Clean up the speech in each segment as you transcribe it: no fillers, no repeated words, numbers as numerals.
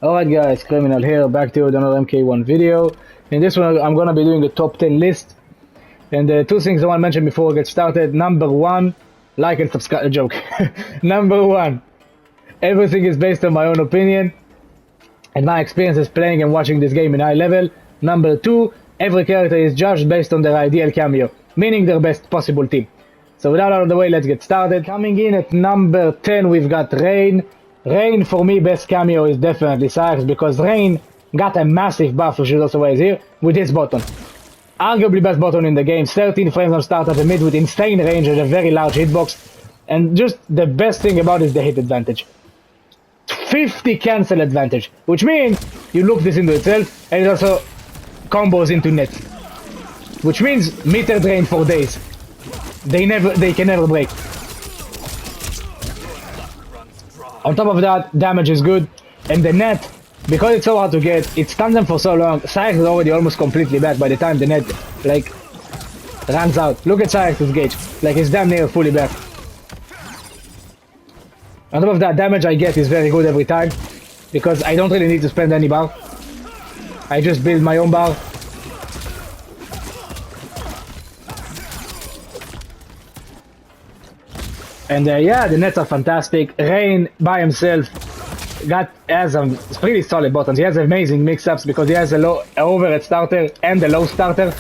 Alright guys, Criminal here, back to another MK1 video. In this one I'm gonna be doing a top 10 list. And the two things I want to mention before we get started. Number one, like and subscribe. Joke. Number one, everything is based on my own opinion and my experiences playing and watching this game in high level. Number two, every character is judged based on their ideal cameo, meaning their best possible team. So without out of the way, let's get started. Coming in at number 10, we've got Rain. Rain, for me, best cameo is definitely Cyrex, because Rain got a massive buff, which is also why he's here, with his button. Arguably best button in the game, 13 frames on start at the mid with insane range and a very large hitbox. And just the best thing about it is the hit advantage. 50 cancel advantage, which means you look this into itself, and it also combos into net. Which means meter drain for days. They can never break. On top of that, damage is good, and the net, because it's so hard to get, it stuns them for so long. Cyrex is already almost completely back by the time the net, like, runs out. Look at Cyrex's gauge, like, it's damn near fully back. On top of that, damage I get is very good every time, because I don't really need to spend any bar. I just build my own bar. And yeah, the nets are fantastic. Rain by himself has some pretty solid buttons. He has amazing mix-ups because he has a low overhead starter and a low starter,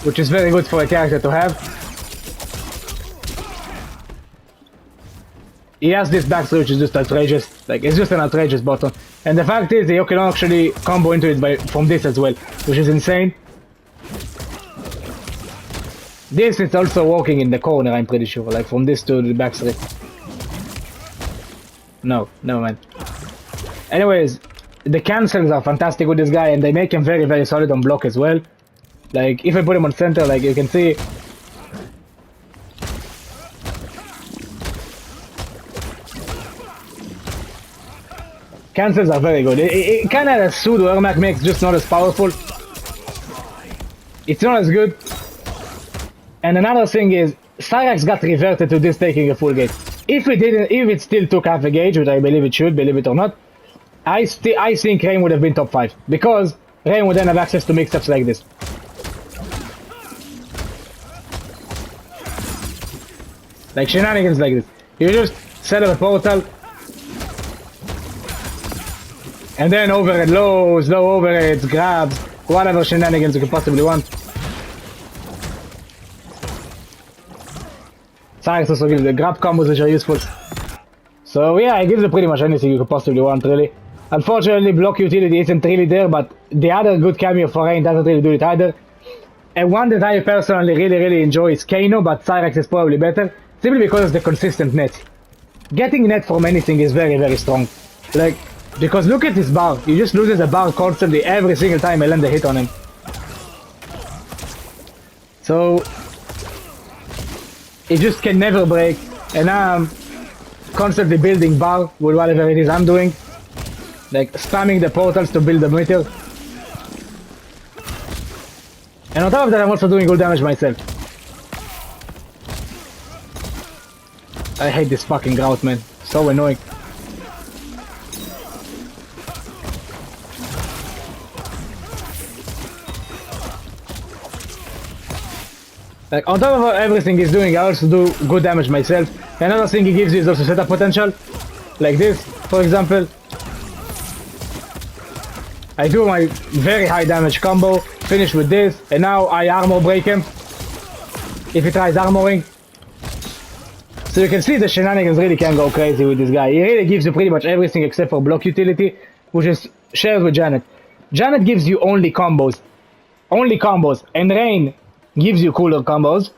which is very good for a character to have. He has this backstreet which is just outrageous. Like, it's just an outrageous button. And the fact is that you can actually combo into it from this as well, which is insane. This is also working in the corner, I'm pretty sure, like from this to the backstreet. No, never mind. Anyways, the cancels are fantastic with this guy, and they make him very, very solid on block as well. Like, if I put him on center, like you can see, cancels are very good. It kind of has a pseudo Ermac mix, just not as powerful. It's not as good. And another thing is, Cyrex got reverted to this taking a full gauge. If it still took half a gauge, which I believe it should, believe it or not, I think Rain would have been top 5. Because Rain would then have access to mix-ups like this. Like shenanigans like this. You just set up a portal, and then overhead lows, low overheads, grabs, whatever shenanigans you could possibly want. Cyrex also gives the grab combos which are useful. So yeah, it gives you pretty much anything you could possibly want, really. Unfortunately, block utility isn't really there, but the other good cameo for Rain doesn't really do it either. And one that I personally really enjoy is Kano, but Cyrex is probably better, simply because of the consistent net. Getting net from anything is very strong. Like, because look at this bar, he just loses a bar constantly every single time I land a hit on him. So it just can never break, and now I'm constantly building bar with whatever it is I'm doing. Like spamming the portals to build the meter. And on top of that, I'm also doing good damage myself. I hate this fucking grout, man. So annoying. Like, on top of everything he's doing, I also do good damage myself. Another thing he gives you is also setup potential. Like this, for example. I do my very high damage combo, finish with this, and now I armor break him if he tries armoring. So you can see the shenanigans really can go crazy with this guy. He really gives you pretty much everything except for block utility, which is shared with Janet. Janet gives you only combos, and Rain gives you cooler combos,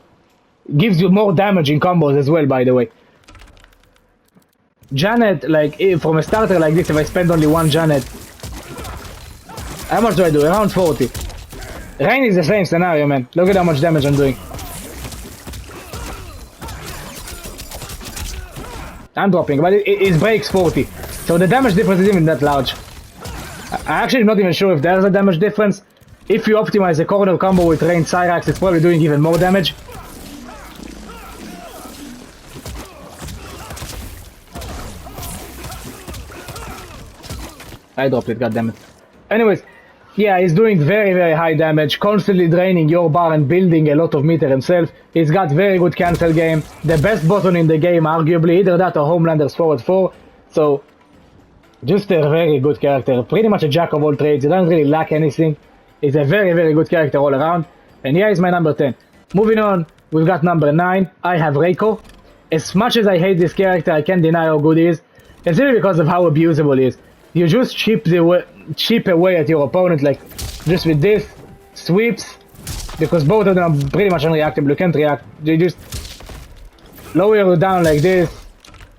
gives you more damage in combos as well, by the way. Janet, like, from a starter like this, if I spend only one Janet, how much do I do? Around 40. Rain is the same scenario, man. Look at how much damage I'm doing. I'm dropping, but it breaks 40. So the damage difference isn't even that large. I'm actually not even sure if there's a damage difference. If you optimize the corner combo with Rain Cyrex, it's probably doing even more damage. I dropped it, goddammit. Anyways, yeah, he's doing very, very high damage, constantly draining your bar and building a lot of meter himself. He's got very good cancel game, the best button in the game, arguably, either that or Homelander's forward 4. So, just a very good character, pretty much a jack of all trades. He doesn't really lack anything. He's a very, very good character all around. And yeah, he's my number 10. Moving on, we've got number 9. I have Reiko. As much as I hate this character, I can't deny how good he is. It's really because of how abusable he is. You just chip away at your opponent, like just with this, sweeps, because both of them are pretty much unreactable. You can't react. They just lower you down like this.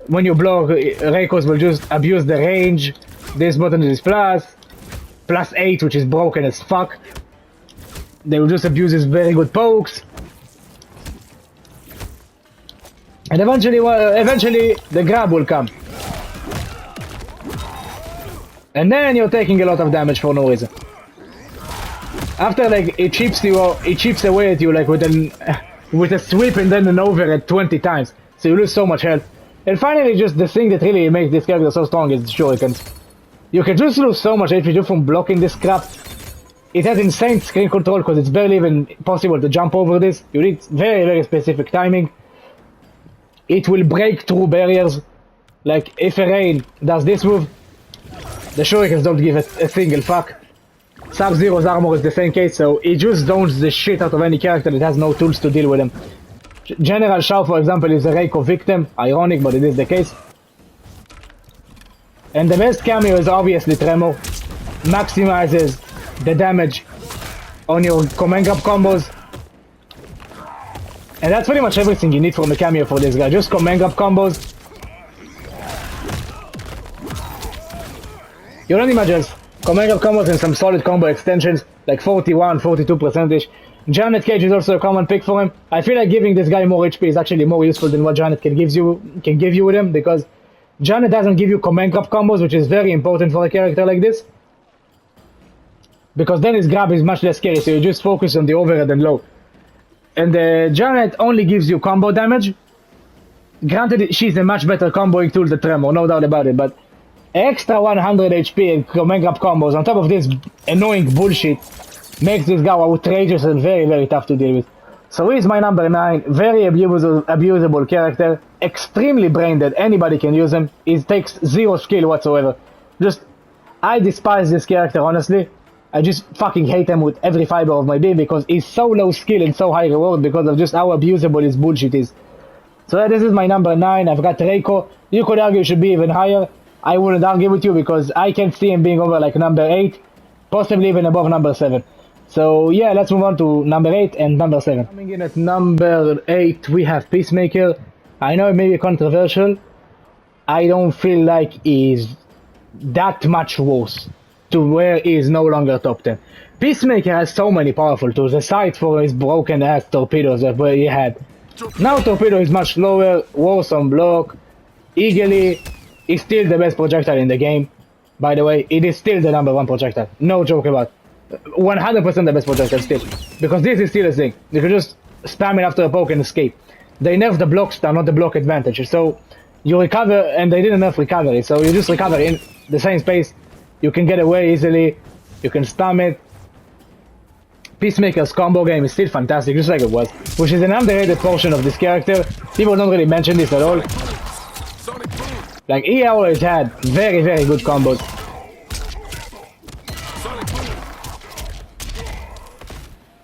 When you block, Reikos will just abuse the range. This button is +8, which is broken as fuck. They will just abuse his very good pokes. And eventually the grab will come. And then you're taking a lot of damage for no reason. After, like, it chips away at you, like, with a sweep and then an overhead 20 times. So you lose so much health. And finally, just the thing that really makes this character so strong is the shurikens. You can just lose so much HP just from blocking this crap. It has insane screen control because it's barely even possible to jump over this. You need very, very specific timing. It will break through barriers. Like, if a Rain does this move, the shurikens don't give a single fuck. Sub-Zero's armor is the same case, so it just downs the shit out of any character that has no tools to deal with him. General Shao, for example, is a Reiko victim. Ironic, but it is the case. And the best cameo is obviously Tremor. Maximizes the damage on your command grab combos. And that's pretty much everything you need from a cameo for this guy. Just command grab combos. You don't need much else. Command grab combos and some solid combo extensions, like 41, 42%. Janet Cage is also a common pick for him. I feel like giving this guy more HP is actually more useful than what Janet can give you with him, because Janet doesn't give you command grab combos, which is very important for a character like this. Because then his grab is much less scary, so you just focus on the overhead and low. And Janet only gives you combo damage. Granted, she's a much better comboing tool than Tremor, no doubt about it, but extra 100 HP and command grab combos on top of this annoying bullshit makes this guy outrageous and very, very tough to deal with. So he's my number 9, very abusable character, extremely brain dead, anybody can use him. He takes 0 skill whatsoever. I despise this character, honestly. I just fucking hate him with every fiber of my being because he's so low skill and so high reward because of just how abusable his bullshit is. So yeah, this is my number 9, I've got Reiko. You could argue it should be even higher. I wouldn't argue with you because I can see him being over like number 8, possibly even above number 7. So yeah, let's move on to number 8 and number 7. Coming in at number 8, we have Peacemaker. I know it may be controversial. I don't feel like he's that much worse to where he is no longer top 10. Peacemaker has so many powerful tools, aside for his broken ass torpedoes that he had. Now Torpedo is much lower, worse on block. Eagerly is still the best projectile in the game. By the way, it is still the number 1 projectile. No joke about it. 100% the best projectile still. Because this is still a thing. You can just spam it after a poke and escape. They nerfed the block stun, not the block advantage. So you recover, and they didn't nerf recovery. So you just recover in the same space. You can get away easily. You can spam it. Peacemaker's combo game is still fantastic, just like it was. Which is an underrated portion of this character. People don't really mention this at all. Like, he always had very, very good combos.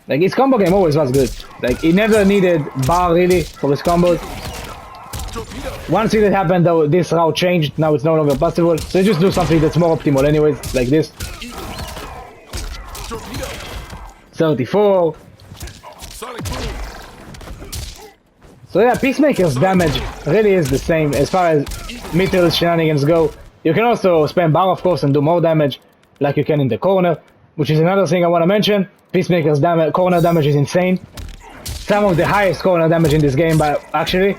Like, his combo game always was good. Like, he never needed bar, really, for his combos. Once it happened, though, this route changed. Now it's no longer possible. So you just do something that's more optimal anyways, like this. 34. So yeah, Peacemaker's damage really is the same as far as meter shenanigans go. You can also spam bar, of course, and do more damage, like you can in the corner, which is another thing I want to mention. Peacemaker's corner damage is insane. Some of the highest corner damage in this game, but actually,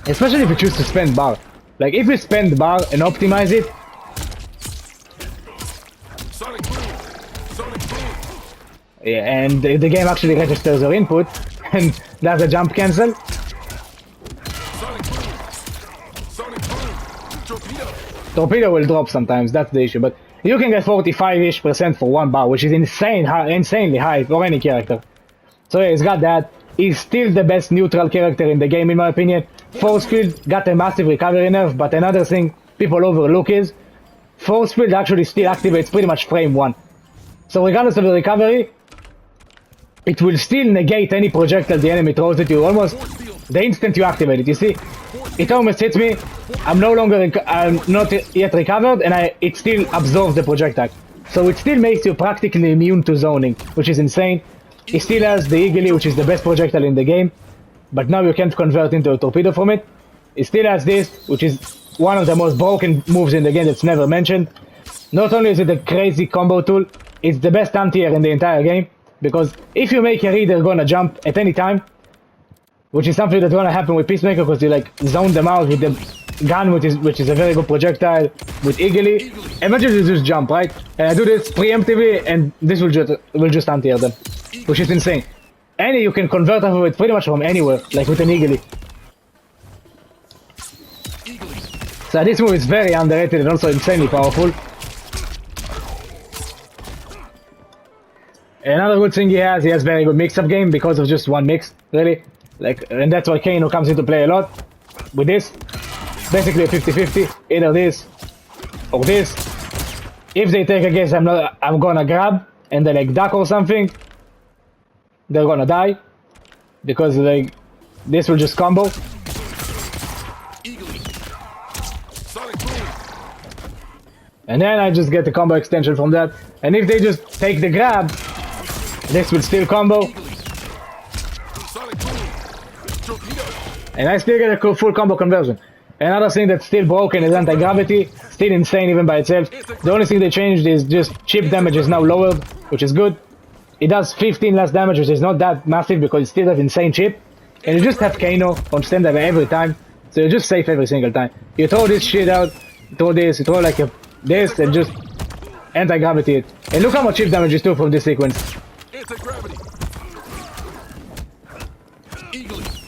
especially if you choose to spend bar. Like, if you spend bar and optimize it, yeah, and the game actually registers your input and does a jump cancel. Torpedo will drop sometimes, that's the issue, but you can get 45-ish% for one bar, which is insanely high for any character. So yeah, he's got that. He's still the best neutral character in the game, in my opinion. Force Field got a massive recovery nerf, but another thing people overlook is Force Field actually still activates pretty much frame 1. So regardless of the recovery, it will still negate any projectile the enemy throws at you almost the instant you activate it. You see, it almost hits me. I'm not yet recovered, and it still absorbs the projectile. So it still makes you practically immune to zoning, which is insane. It still has the Eagle, which is the best projectile in the game, but now you can't convert into a torpedo from it. It still has this, which is one of the most broken moves in the game that's never mentioned. Not only is it a crazy combo tool, it's the best anti-air in the entire game, because if you make a reader gonna jump at any time, which is something that's gonna happen with Peacemaker, because you like zone them out with the gun, which is a very good projectile, with Eagle, eventually you just jump, right? And I do this preemptively, and this will just anti-air them, which is insane. And you can convert off of it pretty much from anywhere, like with an Eagle. So this move is very underrated and also insanely powerful. Another good thing he has very good mix-up game because of just one mix, really. And that's why Kano comes into play a lot. With this, basically a 50-50, either this or this. If they take a guess I'm gonna grab and they like duck or something, they're gonna die. Because like this will just combo. And then I just get the combo extension from that. And if they just take the grab, this will still combo. And I still get a full combo conversion. Another thing that's still broken is anti-gravity. Still insane even by itself. The only thing they changed is just chip damage is now lowered, which is good. It does 15 less damage, which is not that massive because you still have insane chip. And you just have Kano on standard every time. So you're just safe every single time. You throw this shit out, throw this, you throw like this, and just anti-gravity it. And look how much chip damage you do from this sequence.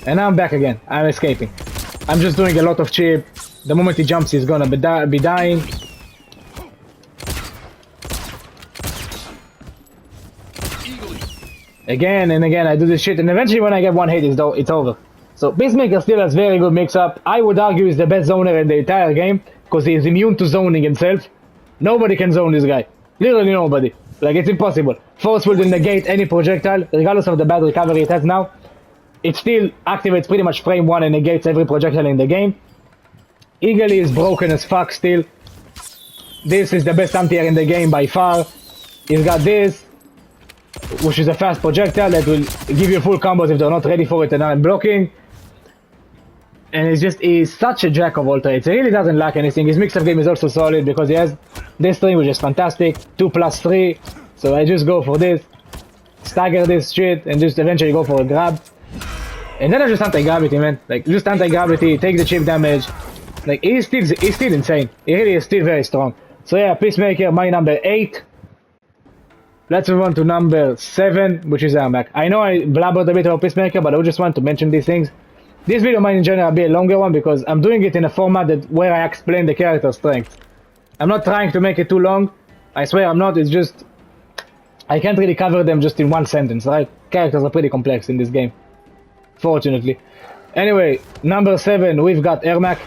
And now I'm back again. I'm escaping. I'm just doing a lot of chip. The moment he jumps, he's gonna be dying. Again and again, I do this shit, and eventually when I get one hit, it's over. So Peacemaker still has very good mix-up. I would argue he's the best zoner in the entire game, because he is immune to zoning himself. Nobody can zone this guy. Literally nobody. Like, it's impossible. Force will negate any projectile, regardless of the bad recovery it has now. It still activates pretty much frame 1 and negates every projectile in the game. Eagle is broken as fuck still. This is the best anti-air in the game by far. He's got this, which is a fast projectile that will give you full combos if they're not ready for it and aren't blocking. And he's such a jack of all trades. He really doesn't lack anything. His mix-up game is also solid because he has this thing, which is fantastic. 2+3. So I just go for this, stagger this shit, and just eventually go for a grab. And then I just anti-gravity, man. Like, just anti-gravity, take the chip damage. Like, he's still insane. He really is still very strong. So yeah, Peacemaker, my number 8. Let's move on to number 7, which is Ermac. I know I blabbered a bit about Peacemaker, but I just want to mention these things. This video might in general be a longer one because I'm doing it in a format where I explain the character's strengths. I'm not trying to make it too long. I swear I'm not, it's just... I can't really cover them just in one sentence, right? Characters are pretty complex in this game. Fortunately. Anyway, number 7, we've got Ermac.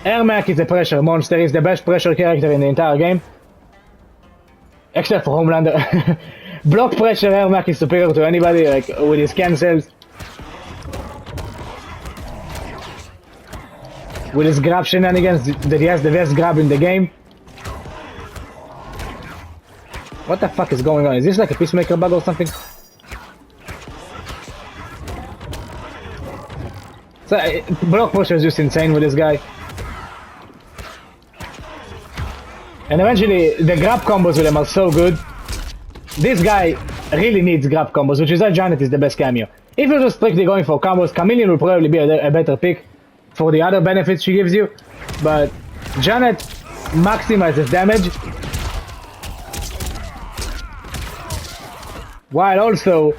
Ermac is a pressure monster. He's the best pressure character in the entire game. Except for Homelander. Block pressure, Ermac is superior to anybody, like, with his cancels. With his grab shenanigans, that he has the best grab in the game. What the fuck is going on? Is this like a Peacemaker bug or something? So, block pressure is just insane with this guy. And eventually, the grab combos with him are so good. This guy really needs grab combos, which is why Janet is the best cameo. If you're just strictly going for combos, Chameleon will probably be a better pick for the other benefits she gives you. But Janet maximizes damage, while also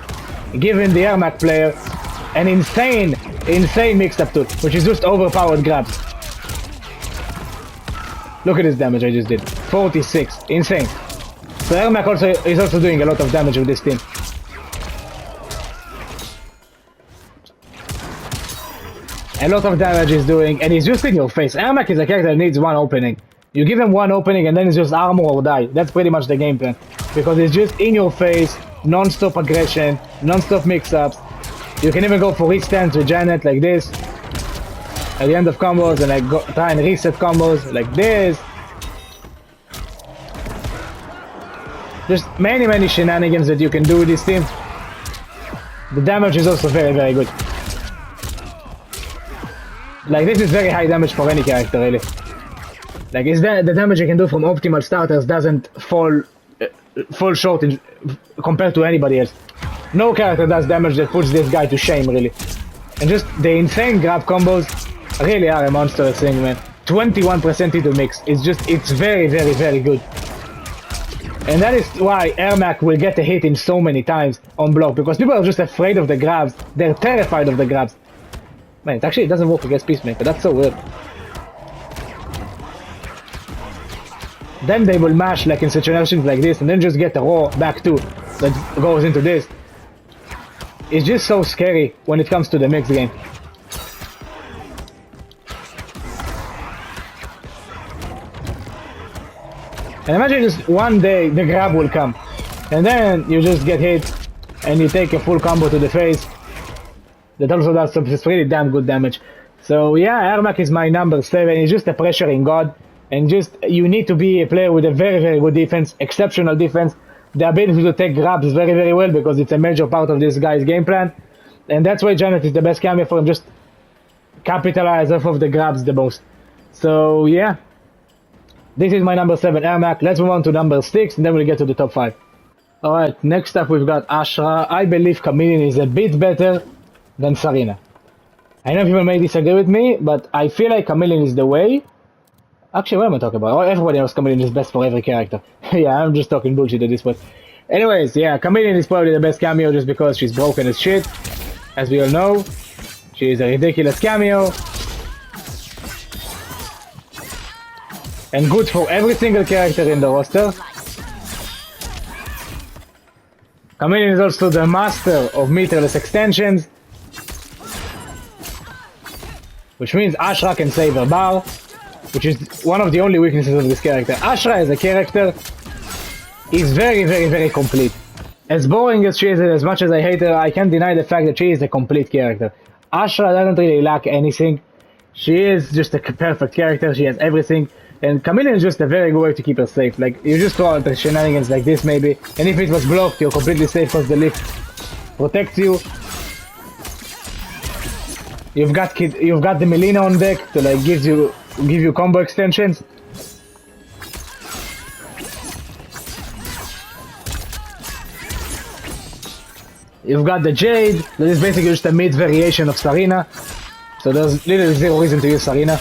giving the Ermac player an insane mixed up tool, which is just overpowered grabs. Look at this damage I just did. 46. Insane. So Ermac also is also doing a lot of damage with this team. A lot of damage he's doing, and he's just in your face. Ermac is a character that needs one opening. You give him one opening and then it's just armor or die. That's pretty much the game plan. Because it's just in your face, non-stop aggression, non-stop mix-ups. You can even go for restance with Janet like this. At the end of combos, and like try and reset combos like this. Just many shenanigans that you can do with this team. The damage is also very good. Like this is very high damage for any character really. Like is that the damage you can do from optimal starters doesn't fall short compared to anybody else. No character does damage that puts this guy to shame really. And just the insane grab combos really are a monstrous thing, man. 21% into mix. It's very good. And that is why Ermac will get a hit in so many times on block, because people are just afraid of the grabs. They're terrified of the grabs. Man, it actually doesn't work against Peacemaker. That's so weird. Then they will mash like in situations like this and then just get a raw back two that goes into this. It's just so scary when it comes to the mix game. And imagine just one day the grab will come and then you just get hit and you take a full combo to the face that also does some really damn good damage. So yeah, Ermac is my number 7. He's just a pressuring god, and just you need to be a player with a very good defense, exceptional defense, the ability to take grabs very well, because it's a major part of this guy's game plan. And that's why Janet is the best cameo for him, just capitalize off of the grabs the most. So yeah, this is my number 7, Ermac. Let's move on to number 6 and then we'll get to the top 5. Alright, next up we've got Ashra. I believe Chameleon is a bit better than Sarina. I know people may disagree with me, but I feel like Chameleon is the way. Actually, what am I talking about? Oh, everybody knows Chameleon is best for every character. Yeah, I'm just talking bullshit at this point. Anyways, yeah, Chameleon is probably the best cameo just because she's broken as shit. As we all know, she is a ridiculous cameo. And good for every single character in the roster. Chameleon is also the master of meterless extensions, which means Ashra can save her bar, which is one of the only weaknesses of this character. Ashra as a character is very complete. As boring as she is, as much as I hate her, I can't deny the fact that she is a complete character. Ashra doesn't really lack anything. She is just a perfect character, she has everything. And Chameleon is just a very good way to keep her safe. Like, you just throw out the shenanigans like this maybe, and if it was blocked, you're completely safe because the lift protects you. You've got the Melina on deck to like give you combo extensions. You've got the Jade, that is basically just a mid variation of Sarina. So there's literally zero reason to use Sarina,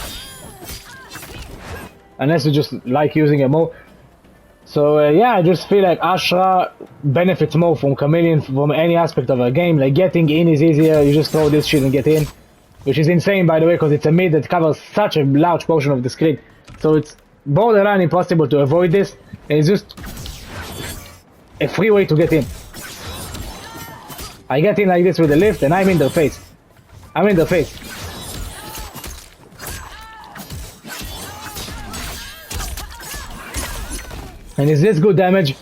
unless you just like using her more. So yeah, I just feel like Ashra benefits more from Chameleon from any aspect of her game. Like getting in is easier, you just throw this shit and get in. Which is insane by the way, because it's a mid that covers such a large portion of the screen. So it's borderline impossible to avoid this, and it's just a free way to get in. I get in like this with the lift and I'm in their face. I'm in their face. And is this good damage?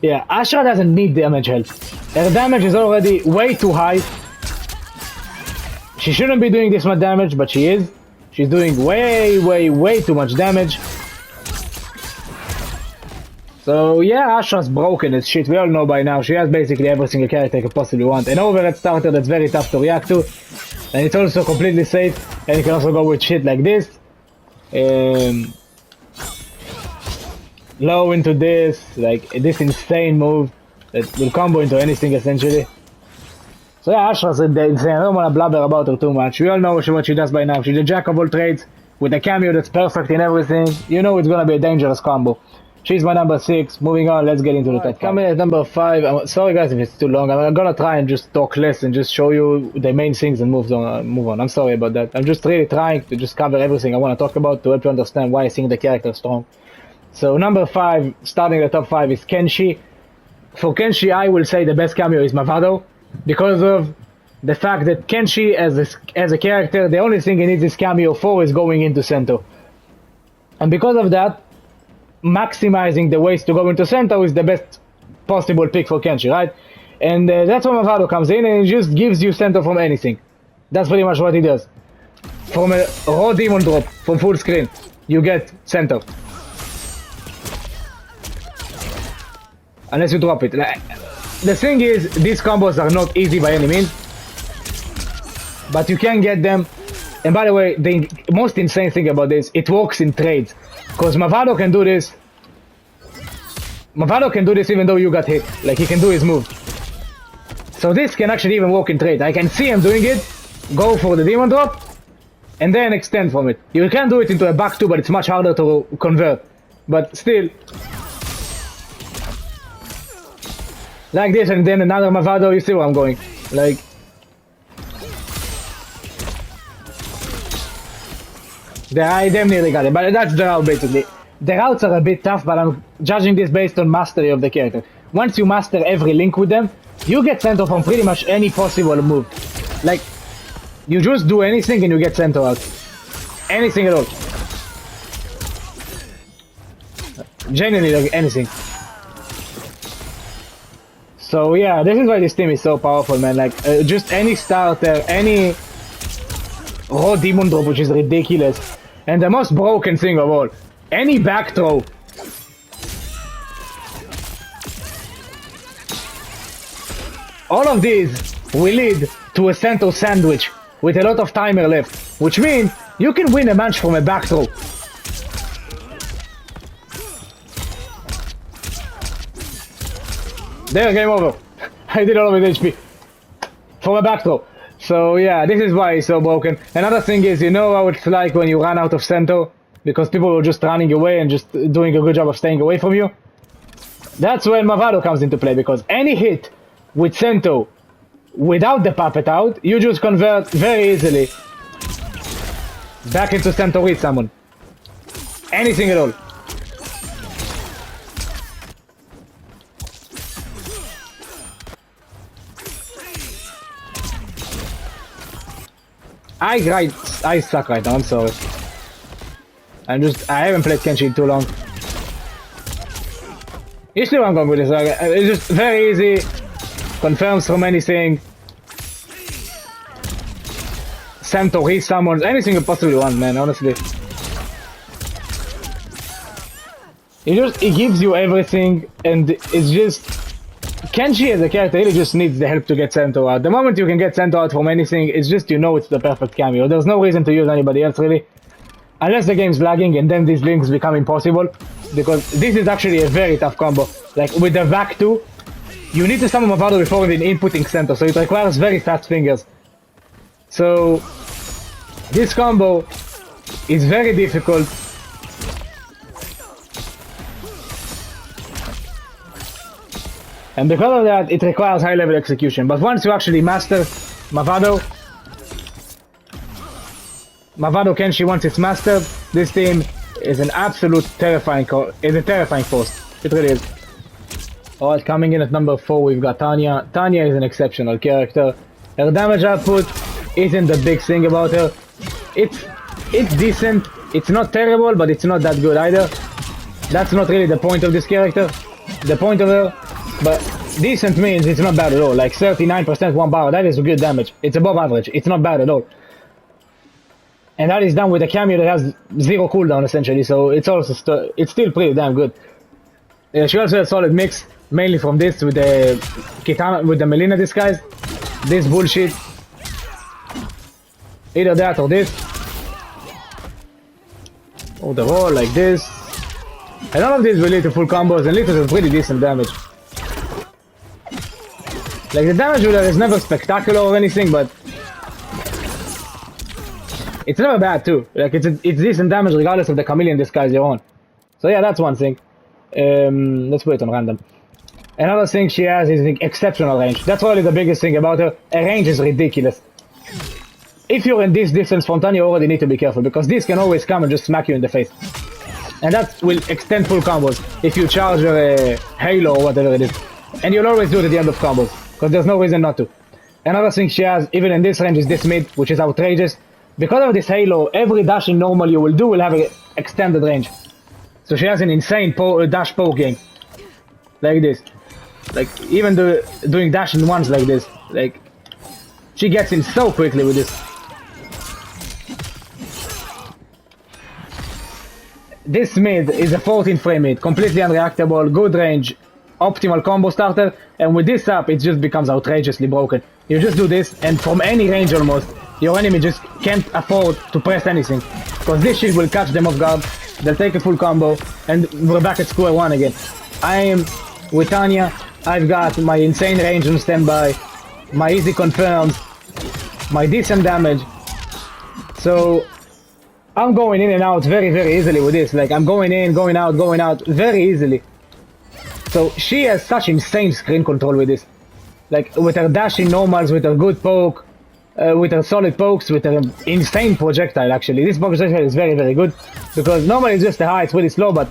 Yeah, Ashra doesn't need damage help. Her damage is already way too high. She shouldn't be doing this much damage, but she is. She's doing way too much damage. So yeah, Ashra's broken as shit. We all know by now. She has basically every single character you could possibly want. An overhead starter that's very tough to react to. And it's also completely safe. And you can also go with shit like this. Low into this. Like this insane move that will combo into anything essentially. So yeah, Ashra's insane. I don't want to blabber about her too much. We all know what she does by now. She's a jack of all trades with a cameo that's perfect in everything. You know it's gonna be a dangerous combo. She's my number 6. Moving on, let's get into the top 5. Coming at number 5. Sorry guys if it's too long. I'm gonna try and just talk less and just show you the main things and move on. I'm sorry about that. I'm just really trying to just cover everything I want to talk about to help you understand why I think the character is strong. So number 5, starting the top 5 is Kenshi. For Kenshi, I will say the best cameo is Mavado, because of the fact that Kenshi as a character, the only thing he needs his cameo for is going into Sento. And because of that, maximizing the ways to go into Sento is the best possible pick for Kenshi, right? And that's where Mavado comes in, and it just gives you Sento from anything. That's pretty much what he does. From a raw demon drop, from full screen, you get Sento. Unless you drop it. The thing is, these combos are not easy by any means, but you can get them. And by the way, the most insane thing about this, it works in trades. Because Mavado can do this. Mavado can do this even though you got hit. Like, he can do his move. So this can actually even work in trade. I can see him doing it, go for the demon drop, and then extend from it. You can do it into a back two, but it's much harder to convert. But still, like this, and then another Mavado, you see where I'm going. Like, I damn nearly got it, but that's the route basically. The routes are a bit tough, but I'm judging this based on mastery of the character. Once you master every link with them, you get Sento from pretty much any possible move. Like, you just do anything and you get Sento out. Anything at all. Genuinely, like, anything. So yeah, this is why this team is so powerful, man. Like, just any starter, any raw demon drop, which is ridiculous. And the most broken thing of all, any back throw. All of these will lead to a Sento sandwich with a lot of timer left, which means you can win a match from a back throw. There, game over. I did all of his HP from a back throw. So yeah, this is why it's so broken. Another thing is, you know how it's like when you run out of Sento, because people are just running away and just doing a good job of staying away from you? That's when Mavado comes into play, because any hit with Sento without the puppet out, you just convert very easily back into Sento with someone. Anything at all. I suck right now, I'm sorry. I haven't played Kenshi in too long. You see where I'm going with this, like, it's just very easy, confirms from anything. Sento, resummons, anything you possibly want, man, honestly. It gives you everything, and it's just... Kenshi as a character really just needs the help to get Sento out. The moment you can get Sento out from anything, it's just, you know, it's the perfect cameo. There's no reason to use anybody else, really. Unless the game's lagging and then these links become impossible. Because this is actually a very tough combo. Like, with the VAC 2, you need to summon Mavado before even inputting Sento, so it requires very fast fingers. So, this combo is very difficult. And because of that, it requires high-level execution. But once you actually master Mavado Kenshi, once it's mastered, this team is an absolute terrifying force. It really is. Alright, coming in at number 4, we've got Tanya. Tanya is an exceptional character. Her damage output isn't the big thing about her. It's decent. It's not terrible, but it's not that good either. That's not really the point of this character. The point of her. But decent means it's not bad at all. Like 39% one bar, that is good damage. It's above average. It's not bad at all. And that is done with a cameo that has 0 cooldown essentially, so it's also it's still pretty damn good. She also has a solid mix, mainly from this with the Kitana, with the Melina disguise. This bullshit. Either that or this. Or the roll like this. And all of these will lead to full combos and lead to pretty decent damage. Like, the damage with her is never spectacular or anything, but it's never bad too. Like, it's decent damage regardless of the chameleon disguise you're on. So yeah, that's one thing. Let's put it on random. Another thing she has is exceptional range. That's probably the biggest thing about her. Her range is ridiculous. If you're in this distance from Tanya, you already need to be careful, because this can always come and just smack you in the face. And that will extend full combos if you charge your Halo or whatever it is. And you'll always do it at the end of combos, because there's no reason not to. Another thing she has, even in this range, is this mid, which is outrageous. Because of this Halo, every dashing normal you will do will have an extended range. So she has an insane dash poke game. Like this. Like, even doing dashing ones like this. Like, she gets in so quickly with this. This mid is a 14 frame mid, completely unreactable, good range, optimal combo starter, and with this up it just becomes outrageously broken. You just do this, and from any range almost, your enemy just can't afford to press anything, because this shit will catch them off guard, they'll take a full combo, and we're back at square one again. I am with Tanya, I've got my insane range on standby, my easy confirms, my decent damage, so I'm going in and out very, very easily with this. Like, I'm going in, going out very easily. So she has such insane screen control with this. Like, with her dashing normals, with her good poke, with her solid pokes, with her insane projectile actually. This projectile is very, very good, because normally it's just a high, it's really slow, but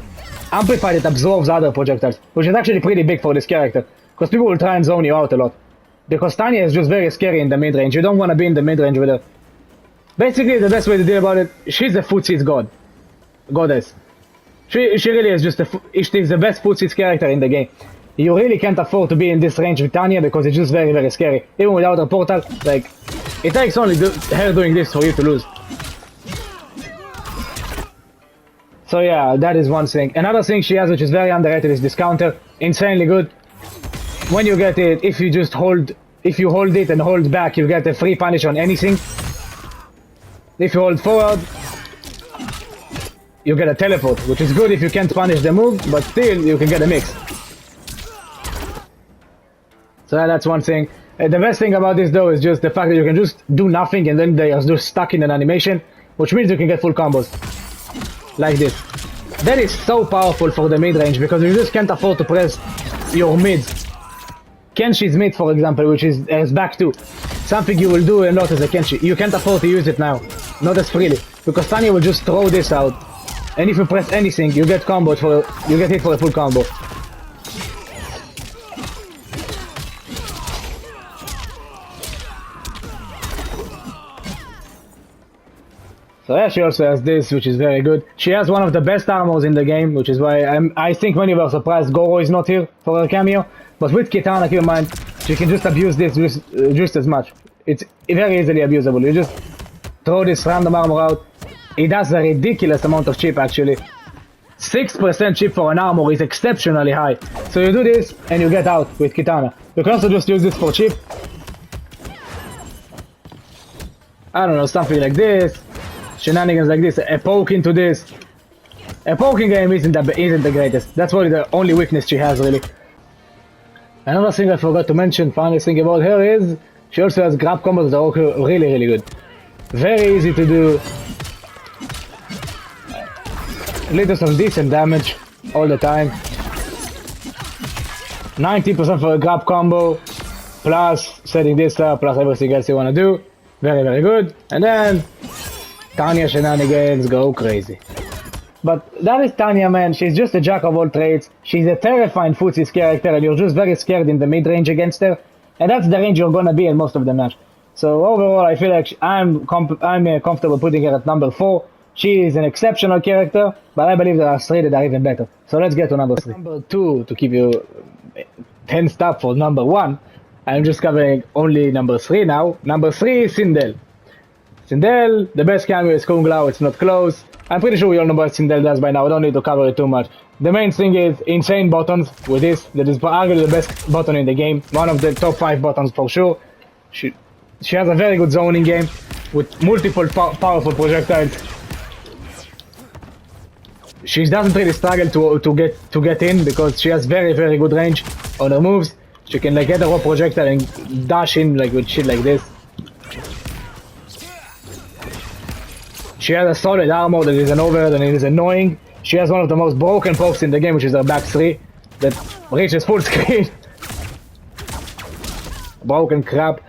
amplified it absorbs other projectiles, which is actually pretty big for this character, because people will try and zone you out a lot. Because Tanya is just very scary in the mid-range, you don't want to be in the mid-range with her. Basically, the best way to deal about it, she's a footsie's goddess. She really is just she's the best footsie's character in the game. You really can't afford to be in this range with Tanya, because it's just very, very scary. Even without her portal, like, it takes only her doing this for you to lose. So yeah, that is one thing. Another thing she has, which is very underrated, is this counter. Insanely good. When you get it, if you hold it and hold back, you get a free punish on anything. If you hold forward, you get a teleport, which is good if you can't punish the move, but still you can get a mix. So that's one thing. The best thing about this though is just the fact that you can just do nothing and then they are just stuck in an animation, which means you can get full combos. Like this. That is so powerful for the mid-range, because you just can't afford to press your mids. Kenshi's mid, for example, which is back 2. Something you will do a lot as a Kenshi. You can't afford to use it now. Not as freely. Because Tanya will just throw this out. And if you press anything, you get comboed you get hit for a full combo. So yeah, she also has this, which is very good. She has one of the best armors in the game, which is why I think many were surprised Goro is not here for her cameo. But with Kitana, keep in mind, she can just abuse this just as much. It's very easily abusable. You just throw this random armor out. It does a ridiculous amount of chip actually. 6% chip for an armor is exceptionally high. So you do this and you get out with Kitana. You can also just use this for chip. I don't know, something like this. Shenanigans like this. A poke into this. A poking game isn't the greatest. That's probably the only weakness she has really. Another thing I forgot to mention, funny thing about her is she also has grab combos that are really, really good. Very easy to do. Leads some decent damage all the time. 90% for a grab combo, plus setting this up, plus everything else you want to do. Very, very good. And then Tanya shenanigans go crazy. But that is Tanya, man. She's just a jack of all trades. She's a terrifying footsies character, and you're just very scared in the mid-range against her. And that's the range you're gonna be in most of the match. So overall, I feel like I'm comfortable putting her at number 4. She is an exceptional character, but I believe there are 3 that are even better. So let's get to number 3. Number 2, to keep you tensed up for number 1, I'm just covering only number 3 now. Number 3 is Sindel. Sindel, the best cameo is Kung Lao, it's not close. I'm pretty sure we all know what Sindel does by now, I don't need to cover it too much. The main thing is insane buttons with this. That is arguably the best button in the game. One of the top 5 buttons for sure. She has a very good zoning game with multiple powerful projectiles. She doesn't really struggle to get in because she has very, very good range on her moves. She can like get a raw projectile and dash in like with shit like this. She has a solid armor that is an overhead and it is annoying. She has one of the most broken pokes in the game, which is her back 3 that reaches full screen. Broken crap.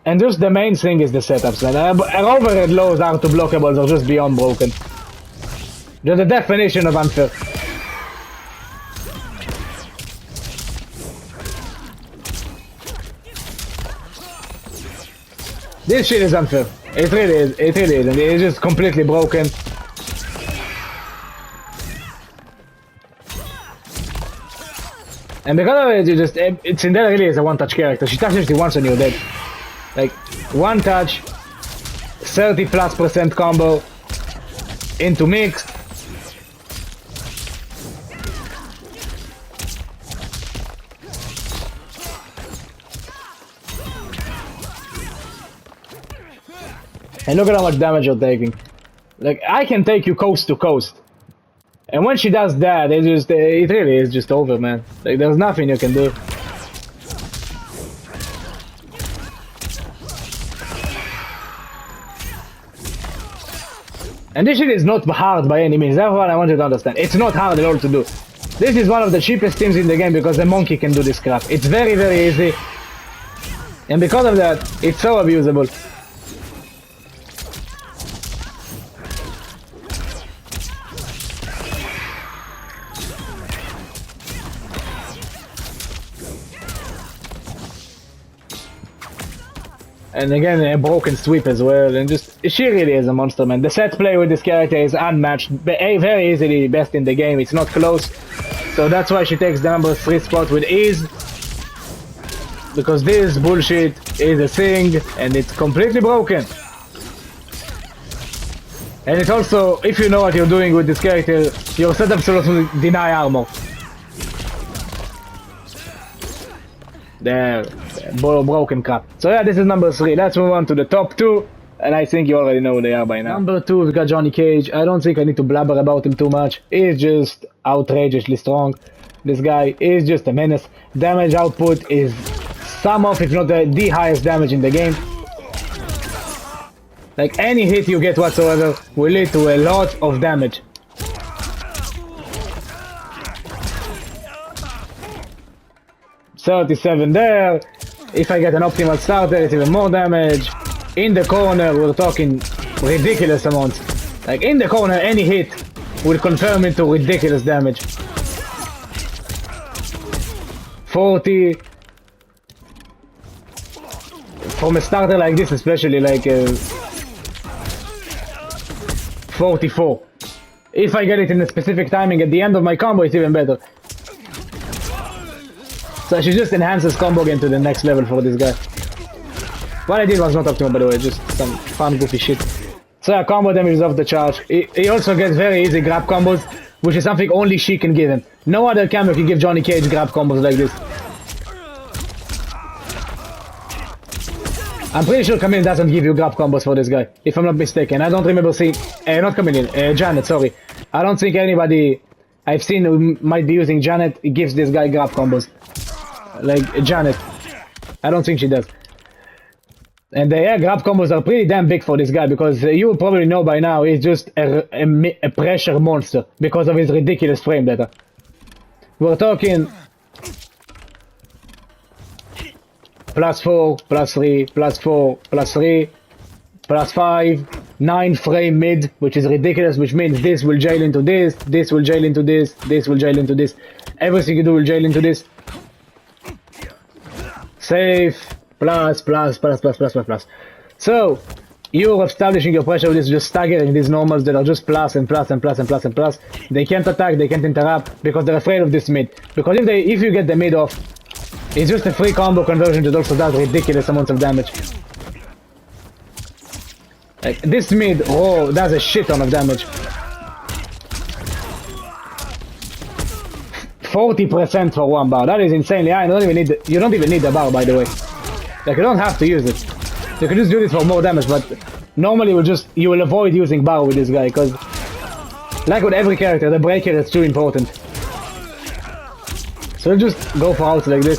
And just the main thing is the setups, man. Her overhead lows are to blockables are just beyond broken. Just the definition of unfair. This shit is unfair. It really is. It really is. And it's just completely broken. And because of it, Cinderella really is a one-touch character. She touches you once and you're dead. Like, one touch, 30+% combo, into mix. And look at how much damage you're taking. Like, I can take you coast to coast. And when she does that, it really is just over, man. Like, there's nothing you can do. And this shit is not hard by any means. That's what I want you to understand. It's not hard at all to do. This is one of the cheapest teams in the game because the monkey can do this crap. It's very, very easy. And because of that, it's so abusable. And again, a broken sweep as well, and just, she really is a monster, man. The set play with this character is unmatched, very easily best in the game, it's not close. So that's why she takes the number 3 spot with ease. Because this bullshit is a thing, and it's completely broken. And it's also, if you know what you're doing with this character, your setup should also deny armor. There, broken crap. So yeah, this is number 3. Let's move on to the top 2. And I think you already know who they are by now. Number 2, we got Johnny Cage. I don't think I need to blabber about him too much. He's just outrageously strong. This guy is just a menace. Damage output is some of, if not the highest damage in the game. Like, any hit you get whatsoever will lead to a lot of damage. $37 there. If I get an optimal starter, it's even more damage. In the corner, we're talking ridiculous amounts. Like, in the corner, any hit will confirm into ridiculous damage. 40. From a starter like this, especially, like 44. If I get it in a specific timing at the end of my combo, it's even better. So she just enhances combo game to the next level for this guy. What I did was not optimal, by the way, just some fun goofy shit. So yeah, combo damage is off the chart. He also gets very easy grab combos, which is something only she can give him. No other cameo can give Johnny Cage grab combos like this. I'm pretty sure Camille doesn't give you grab combos for this guy, if I'm not mistaken. I don't remember seeing... not Camille, Janet, sorry. I don't think anybody I've seen who might be using Janet gives this guy grab combos. Like Janet. I don't think she does. And the grab combos are pretty damn big for this guy because you probably know by now he's just a pressure monster because of his ridiculous frame data. We're talking +4, +3, +4, +3, +5, 9 frame mid, which is ridiculous, which means this will jail into this, this will jail into this, this will jail into this. Everything you do will jail into this. Safe, plus. So, you're establishing your pressure with this, just staggering these normals that are just plus and plus and plus and plus and plus. They can't attack, they can't interrupt, because they're afraid of this mid. Because if you get the mid off, it's just a free combo conversion that also does ridiculous amounts of damage. Like, this mid, oh, does a shit ton of damage. 40% for one bar. That is insanely high. You don't even need the bar, by the way. Like, you don't have to use it. You can just do this for more damage, but normally you will avoid using bar with this guy, because like with every character, the breaker is too important. So you just go for outs like this.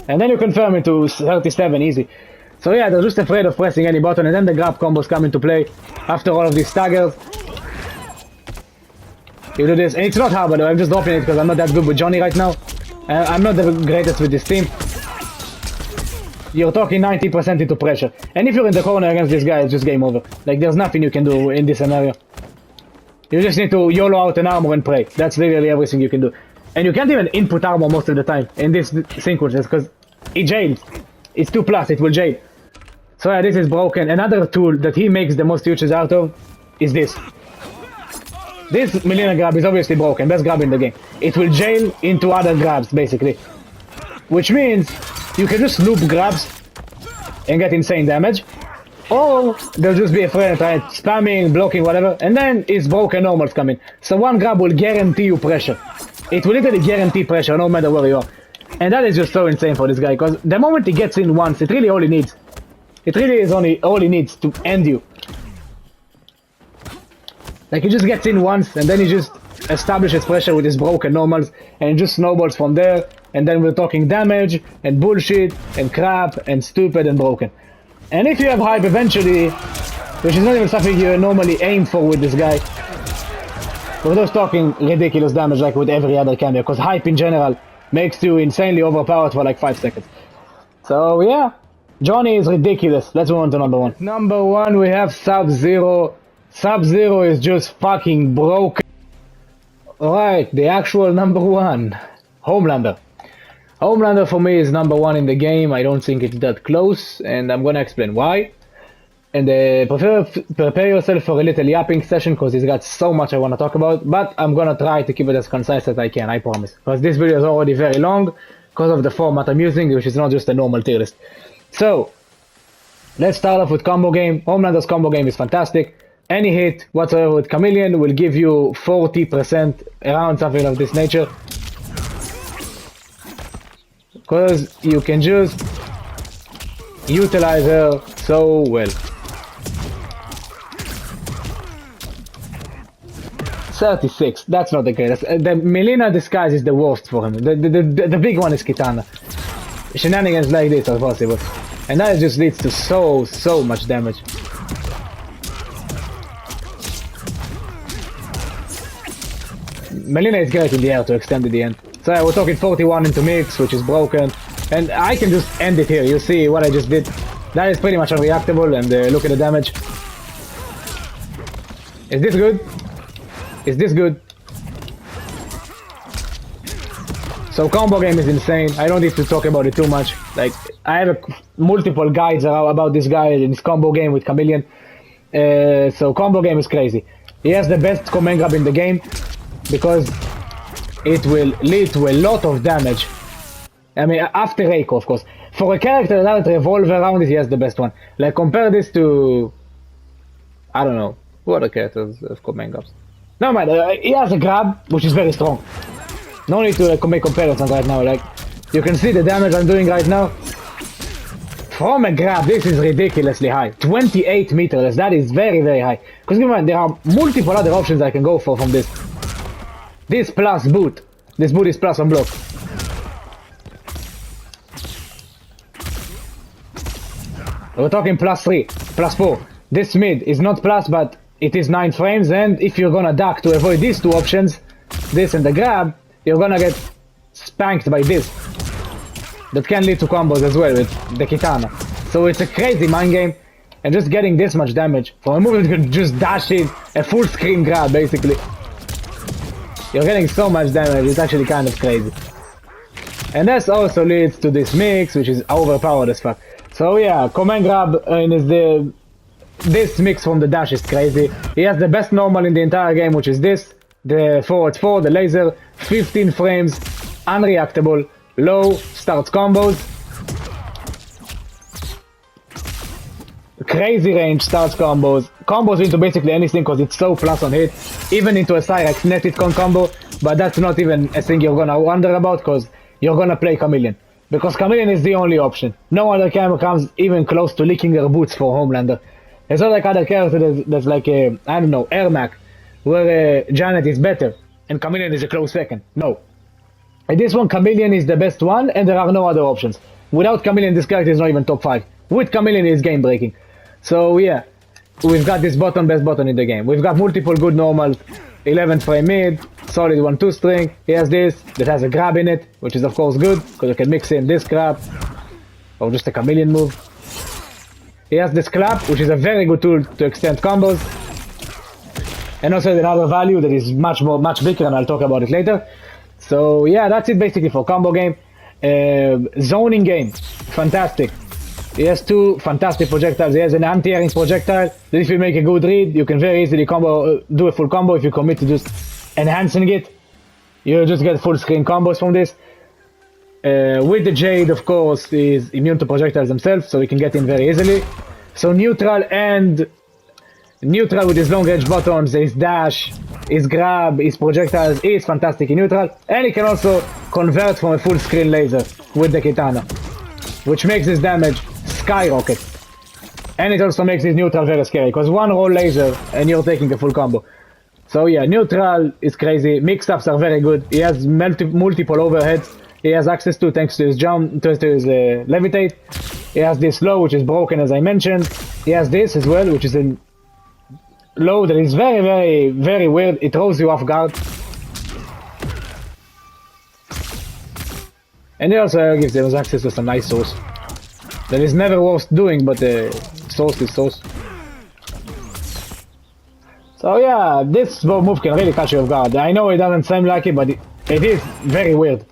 And then you confirm it to 37 easy. So yeah, they're just afraid of pressing any button, and then the grab combos come into play after all of these staggers. You do this, and it's not hard, by the way. I'm just dropping it because I'm not that good with Johnny right now. I'm not the greatest with this team. You're talking 90% into pressure. And if you're in the corner against this guy, it's just game over. Like, there's nothing you can do in this scenario. You just need to YOLO out an armor and pray. That's literally everything you can do. And you can't even input armor most of the time in this sequence because it jails. It's 2+, it will jail. So yeah, this is broken. Another tool that he makes the most uses out of is this. This Melina grab is obviously broken, best grab in the game. It will jail into other grabs, basically. Which means you can just loop grabs and get insane damage. Or there'll just be a friend, right? Spamming, blocking, whatever, and then it's broken normals coming. So one grab will guarantee you pressure. It will literally guarantee pressure no matter where you are. And that is just so insane for this guy, because the moment he gets in once, it really all he needs. It really is only all he needs to end you. Like, he just gets in once, and then he just establishes pressure with his broken normals, and it just snowballs from there, and then we're talking damage, and bullshit, and crap, and stupid, and broken. And if you have hype eventually, which is not even something you normally aim for with this guy, we're just talking ridiculous damage like with every other cameo, because hype in general makes you insanely overpowered for like 5 seconds. So yeah, Johnny is ridiculous. Let's move on to number 1. Number 1, we have Sub-Zero. Sub-Zero is just fucking broken. Alright, the actual number 1. Homelander. Homelander for me is number 1 in the game. I don't think it's that close, and I'm gonna explain why. And prepare yourself for a little yapping session, because he's got so much I want to talk about, but I'm gonna try to keep it as concise as I can, I promise. Because this video is already very long, because of the format I'm using, which is not just a normal tier list. So, let's start off with combo game. Homelander's combo game is fantastic. Any hit whatsoever with Chameleon will give you 40%, around something of this nature. Because you can just utilize her so well. 36, that's not the greatest. The Melina disguise is the worst for him. The big one is Kitana. Shenanigans like this are possible. And that just leads to so much damage. Melina is great in the air to extend at the end. So yeah, we're talking 41 into mix, which is broken. And I can just end it here. You see what I just did. That is pretty much unreactable, and look at the damage. Is this good? Is this good? So combo game is insane. I don't need to talk about it too much. Like, I have multiple guides about this guy in his combo game with Chameleon. So combo game is crazy. He has the best command grab in the game, because it will lead to a lot of damage. I mean, after Reiko, of course. For a character that revolve around it, he has the best one. Like, compare this to... I don't know. Who are the characters of command grabs? No mind, he has a grab, which is very strong. No need to make comparisons right now. Like, you can see the damage I'm doing right now. From a grab, this is ridiculously high. 28 meters, that is very high. Because keep in mind, there are multiple other options I can go for from this. This plus boot. This boot is plus on block. We're talking +3, +4. This mid is not plus, but it is 9 frames, and if you're gonna duck to avoid these two options, this and the grab, you're gonna get spanked by this. That can lead to combos as well with the Kitana. So it's a crazy mind game, and just getting this much damage from a movement you can just dash in, a full screen grab basically. You're getting so much damage, it's actually kind of crazy. And this also leads to this mix, which is overpowered as fuck. So yeah, command grab is this mix from the dash is crazy. He has the best normal in the entire game, which is this. The 4x4, the laser, 15 frames, unreactable, low, starts combos. Crazy range, starts combos. Combos into basically anything because it's so plus on hit. Even into a Cyrex netted con combo, but that's not even a thing you're gonna wonder about because you're gonna play Chameleon. Because Chameleon is the only option. No other camera comes even close to licking her boots for Homelander. It's not like other characters that's like, I don't know, Ermac, where Janet is better, and Chameleon is a close second. No. In this one, Chameleon is the best one, and there are no other options. Without Chameleon, this character is not even top 5. With Chameleon, it's game breaking. So yeah, we've got this best button in the game. We've got multiple good normals. 11th frame mid, solid 1-2 string. He has this that has a grab in it, which is of course good because you can mix in this grab or just a chameleon move. He has this clap, which is a very good tool to extend combos. And also another value that is much bigger, and I'll talk about it later. So yeah, that's it basically for combo game. Zoning game, fantastic. He has 2 fantastic projectiles. He has an anti-airing projectile that if you make a good read, you can very easily do a full combo. If you commit to just enhancing it, you'll just get full screen combos from this. With the Jade, of course, is immune to projectiles themselves, so he can get in very easily. So neutral with his long range buttons, his dash, his grab, his projectiles is fantastic in neutral. And he can also convert from a full screen laser with the katana, which makes his damage skyrocket. And it also makes his neutral very scary, because one roll laser and you're taking a full combo. So yeah, neutral is crazy. Mix-ups are very good. He has multiple overheads. He has access to thanks to his jump, to his levitate. He has this low, which is broken as I mentioned. He has this as well, which is a low that is very weird. It throws you off guard. And he also gives them access to some nice sauce. That is never worth doing, but sauce is sauce. So yeah, this move can really catch you off guard. I know it doesn't seem like it, but it is very weird.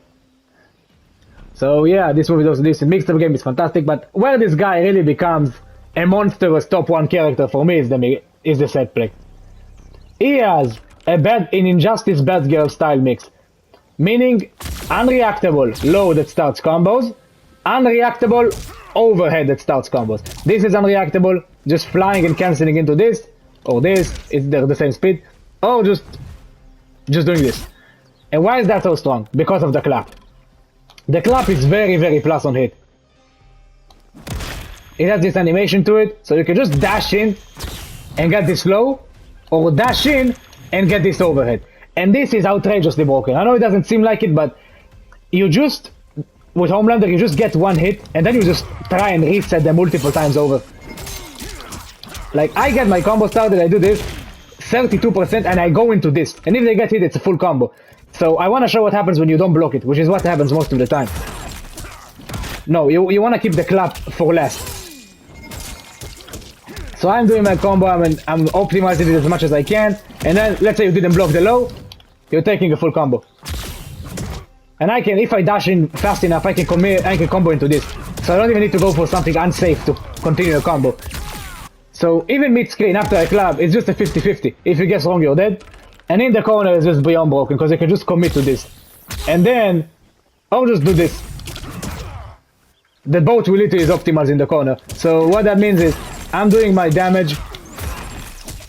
So yeah, this movie does this. Mixed up game is fantastic, but where this guy really becomes a monstrous top 1 character for me is the set play. He has an Injustice Bad Girl style mix, meaning unreactable low that starts combos, unreactable overhead that starts combos. This is unreactable, just flying and cancelling into this, or this, they're the same speed, or just doing this. And why is that so strong? Because of the clap. The clap is very plus on hit. It has this animation to it, so you can just dash in and get this low, or dash in and get this overhead. And this is outrageously broken. I know it doesn't seem like it, but you just, with Homelander, you just get one hit, and then you just try and reset them multiple times over. Like, I get my combo started, I do this, 32%, and I go into this. And if they get hit, it's a full combo. So I want to show what happens when you don't block it, which is what happens most of the time. No, you want to keep the clap for last. So I'm doing my combo, I'm optimizing it as much as I can, and then let's say you didn't block the low, you're taking a full combo. And I can, if I dash in fast enough, I can combo into this. So I don't even need to go for something unsafe to continue a combo. So even mid-screen after I clap, it's just a 50-50. If you guess wrong, you're dead. And in the corner is just beyond broken, because you can just commit to this. And then, I'll just do this. The boat will literally is optimized in the corner. So what that means is, I'm doing my damage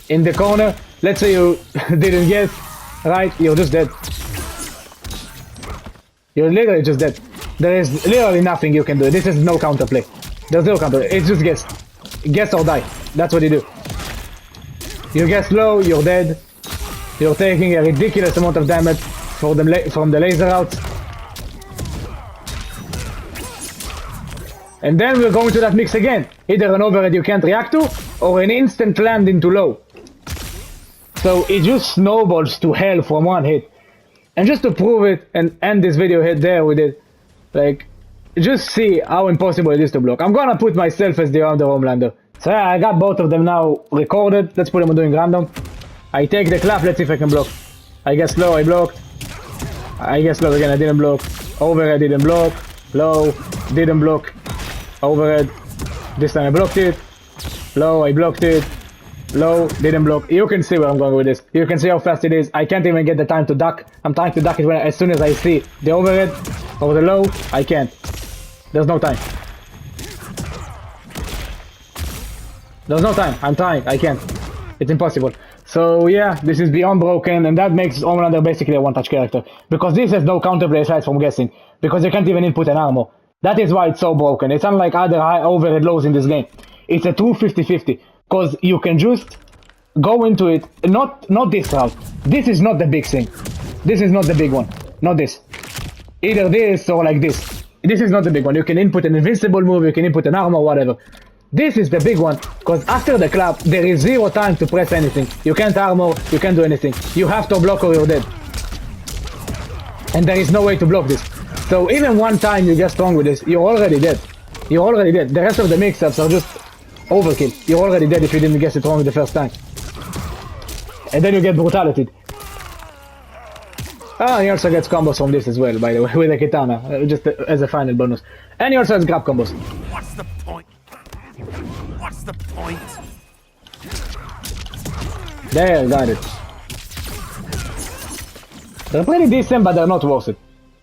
in the corner. Let's say you didn't guess, right? You're just dead. You're literally just dead. There is literally nothing you can do. This is no counterplay. There's no counter. It's just guess. Guess or die. That's what you do. You guess low, you're dead. You're taking a ridiculous amount of damage from the laser outs. And then we're going to that mix again. Either an overhead you can't react to, or an instant land into low. So it just snowballs to hell from one hit. And just to prove it, and end this video hit there with it, like, just see how impossible it is to block. I'm gonna put myself as the other Homelander. So yeah, I got both of them now recorded. Let's put them on doing random. I take the clap, let's see if I can block. I guess low, I blocked. I guess low again, I didn't block. Overhead, didn't block. Low, didn't block. Overhead, this time I blocked it. Low, I blocked it. Low, didn't block. You can see where I'm going with this. You can see how fast it is. I can't even get the time to duck. I'm trying to duck it as soon as I see the overhead or the low. I can't. There's no time. There's no time. I'm trying. I can't. It's impossible. So yeah, this is beyond broken, and that makes Homelander basically a one-touch character. Because this has no counterplay aside from guessing. Because you can't even input an armor. That is why it's so broken. It's unlike other high overhead lows in this game. It's a true 50-50. Because you can just go into it, not this route. This is not the big thing. This is not the big one. Not this. Either this or like this. This is not the big one. You can input an invincible move, you can input an armor, whatever. This is the big one, because after the clap, there is zero time to press anything. You can't armor, you can't do anything. You have to block or you're dead. And there is no way to block this. So even one time you get strong with this, you're already dead. You're already dead. The rest of the mix-ups are just overkill. You're already dead if you didn't guess it wrong the first time. And then you get brutality. Ah, he also gets combos from this as well, by the way, with a katana, just as a final bonus. And he also has grab combos. What's the point? What's the point? There, got it. They're pretty decent, but they're not worth it.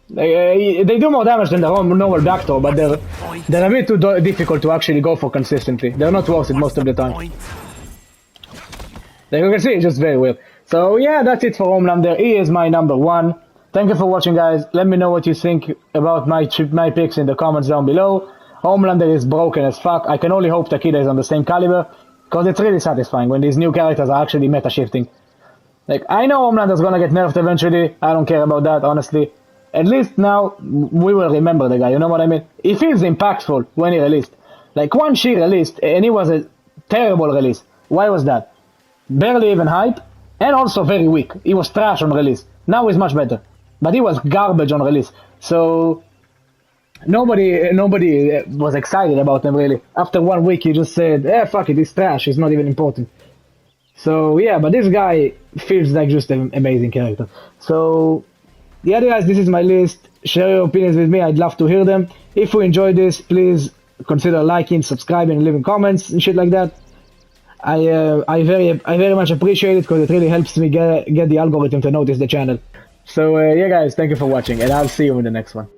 They do more damage than their own normal backdoor, but they're a bit too difficult to actually go for consistently. They're not worth it most of the time. Like you can see, it's just very weird. So yeah, that's it for Homelander. He is my number 1. Thank you for watching, guys. Let me know what you think about my picks in the comments down below. Homelander is broken as fuck. I can only hope Takeda is on the same caliber, because it's really satisfying when these new characters are actually meta shifting. Like, I know Homelander's gonna get nerfed eventually. I don't care about that, honestly. At least now we will remember the guy, you know what I mean? He feels impactful when he released. Like, one she released, and it was a terrible release. Why was that? Barely even hype, and also very weak. He was trash on release. Now he's much better. But he was garbage on release. So nobody was excited about him really. After 1 week he just said, fuck it, he's trash, he's not even important. So yeah, but this guy feels like just an amazing character. So yeah guys, this is my list. Share your opinions with me, I'd love to hear them. If you enjoyed this, please consider liking, subscribing, and leaving comments and shit like that. I very much appreciate it, because it really helps me get the algorithm to notice the channel. So yeah guys, thank you for watching, and I'll see you in the next one.